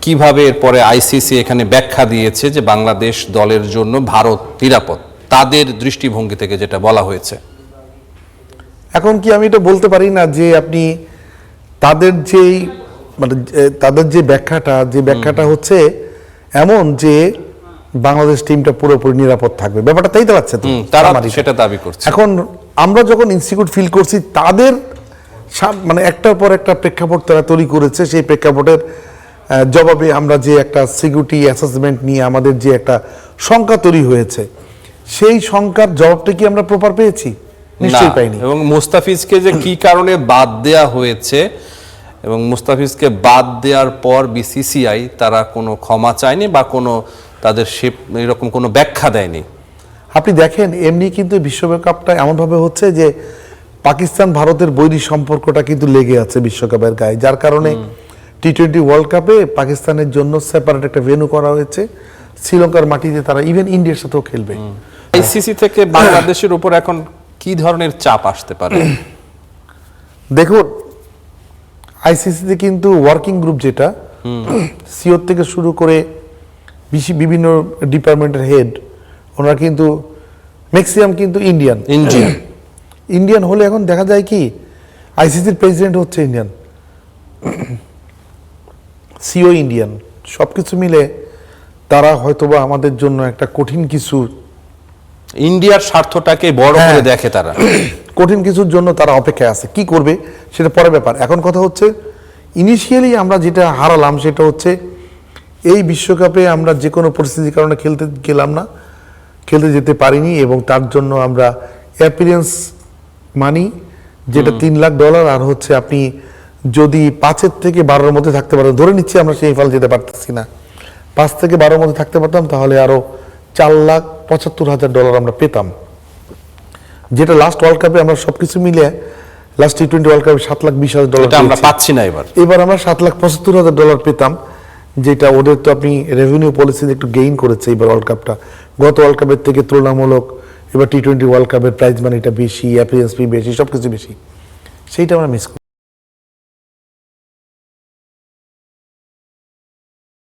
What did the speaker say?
কিভাবে এরপরে আইসিসি এখানে ব্যাখ্যা দিয়েছে যে বাংলাদেশ দলের জন্য ভারত নিরাপদ, তাদের দৃষ্টিভঙ্গি থেকে যেটা বলা হয়েছে। এখন কি আমি এটা বলতে পারি না যে আপনি তাদের যেই মানে তাদের যে ব্যাখ্যাটা হচ্ছে এমন যে বাংলাদেশ টিমটা পুরোপুরি নিরাপদ থাকবে, ব্যাপারটা তাই দাঁড়াচ্ছে তো, তারা সেটা দাবি করছে। এখন আমরা যখন ইনস্টিটিউট ফিল করছি তাদের মানে একটার পর একটা প্রেক্ষাপট তারা তৈরি করেছে, সেই প্রেক্ষাপটের জবাবে আমরা যে একটা সিকিউরিটি অ্যাসেসমেন্ট নিয়ে আমাদের যে একটা শঙ্কা তৈরি হয়েছে, সেই শঙ্কার জবাবটা কি আমরা প্রপার পেয়েছি? নিশ্চয়ই পাইনি। এবং মুস্তাফিজকে যে কি কারণে বাদ দেয়া হয়েছে এবং মুস্তাফিজকে বাদ দেওয়ার পর বিসিসিআই তারা কোনো ক্ষমা চায়নি বা কোনো তাদের এরকম কোনো ব্যাখ্যা দেয়নি। আপনি দেখেন এমনি কিন্তু বিশ্বকাপটা এমনভাবে হচ্ছে যে পাকিস্তান ভারতের বৈরী সম্পর্কটা কিন্তু লেগে আছে বিশ্বকাপের গায়ে, যার কারণে টি-20 ওয়ার্ল্ড কাপে পাকিস্তানের জন্য সেপারেট একটা ভেন্যু করা হয়েছে। শ্রীলঙ্কার মাটিতে তারা ইভেন ইন্ডিয়ার সাথেও খেলবে। আইসিসি থেকে বাংলাদেশের উপর এখন কি ধরনের চাপ আসতে পারে? দেখুন, আইসিসিতে কিন্তু ওয়ার্কিং গ্রুপ যেটা সিওর থেকে শুরু করে বিভিন্ন ডিপার্টমেন্টের হেড, ওনারা কিন্তু ম্যাক্সিমাম কিন্তু ইন্ডিয়ান হলে এখন দেখা যায় কি আইসিসির প্রেসিডেন্ট হচ্ছে ইন্ডিয়ান, সিও ইন্ডিয়ান, সবকিছু মিলে তারা হয়তোবা আমাদের জন্য একটা কঠিন কিছু, ইন্ডিয়ার স্বার্থটাকে বড় করে দেখে, তারা কঠিন কিছুর জন্য তারা অপেক্ষায় আছে। কি করবে সেটা পরের ব্যাপার। এখন কথা হচ্ছে ইনিশিয়ালি আমরা যেটা হারালাম সেটা হচ্ছে এই বিশ্বকাপে আমরা যে কোনো পরিস্থিতির কারণে খেলতে যেতে পারিনি, এবং তার জন্য আমরা অ্যাপিয়ারেন্স মানি যেটা $3 লাখ, আর হচ্ছে আপনি যদি 5 থেকে 12-র মধ্যে থাকতে পারেন, ধরে নিচ্ছি আমরা সেই ফল যেতে পারতেছি না, 5 থেকে 12-র মধ্যে থাকতে পারতাম, তাহলে আরো $4,75,000 আমরা পেতাম, যেটা লাস্ট ওয়ার্ল্ড কাপে আমরা সবকিছু মিলে লাস্ট টি-20 ওয়ার্ল্ড কাপে $7,20,000 আমরা পাচ্ছি না। এবার আমরা $7,75,000 পেতাম, যেটা ওদের তো আপনি রেভিনিউ পলিসিতে একটু গেইন করেছে এবার ওয়ার্ল্ড কাপটা, গত ওয়ার্ল্ড কাপের থেকে তুলনামূলক এবার টি-20 ওয়ার্ল্ড কাপের প্রাইজ মানিটা বেশি, অ্যাপিয়ারেন্স ফি বেশি, সবকিছু বেশি, সেইটা আমরা মিস করি।